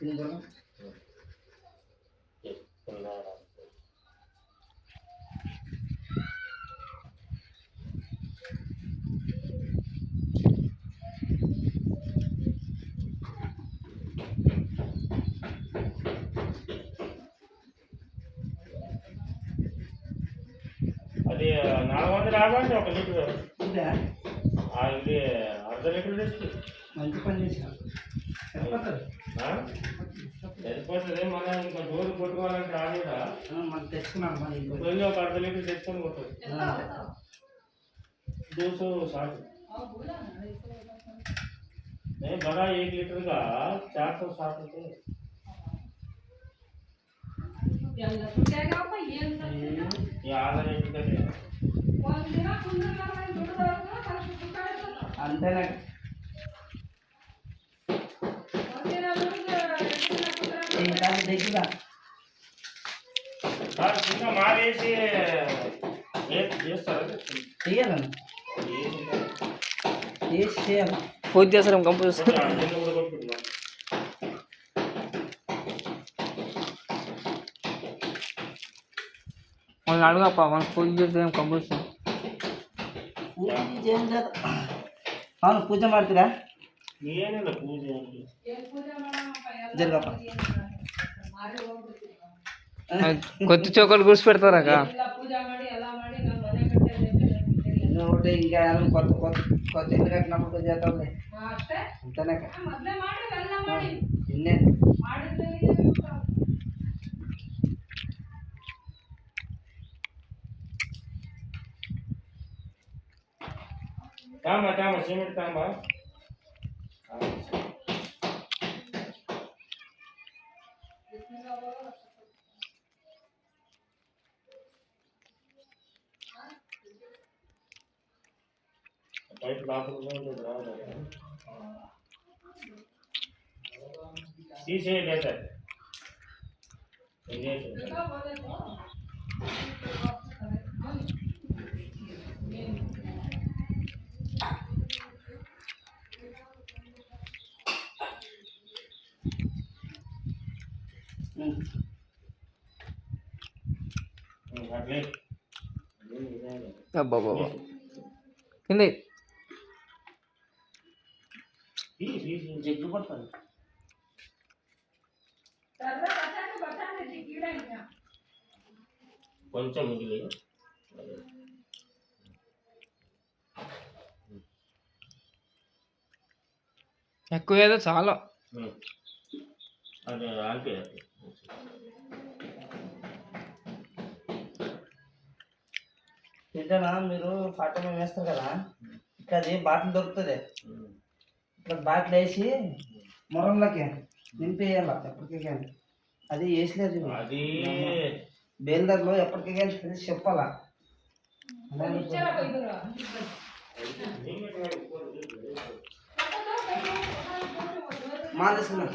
అది 400 రావండి 1 లీటర్ ఇది అర్ధ లీటర్ తెచ్చి మంచి పని చేసాను సరిపోతుంది. మనం ఇంకా డోరు కొట్టుకోవాలంటే రాలేదా మనం తెచ్చుకున్నాం మళ్ళీ ఒక అర్ధ లీటర్ తెచ్చుకొని కొట్టదు 260 नहीं बड़ा 1 लीटर का 460 रुपये ये आधा लीटर का अंतేనా ఇంకా దగ్గర సార్ చిన్న మారేసి చేస్తారు చేయాలని చేయాలి పూజ చేస్తాం కంపోజ్ మనం అడుగప్ప మన పూజ చేస్తాం కంపోజ్ అవును పూజ ಮಾಡ್ತೀರಾ ಏನಿಲ್ಲ ಪೂಜೆ జరగప్ప కొత్త చోకలు కూర్చి పెడతారాక ఒకటి ఇంకా కొత్త కొత్త కొత్త ఇల్లు కట్టినప్పుడు చేద్దాంలే అంతేనా నిన్నే కామా కామా సిమెంట్ కామా తీసే లేదా బాబా కింద జగ్గు పడతాను కొంచెం మిగిలి ఎక్కువ ఏదో చాలా అది ఆల్పే తింటానా మీరు ఫాటమే వేస్తారు కదా ఇక్కడ అది బాటిల్ దొరుకుతుంది ఇట్లా బాటిల్ వేసి మొరంలోకి నింపేయాల ఎప్పటికీ అది వేసలేదు అది బేల్దార్లో ఎప్పటికీ చెప్పాలా మా తీసుకున్నా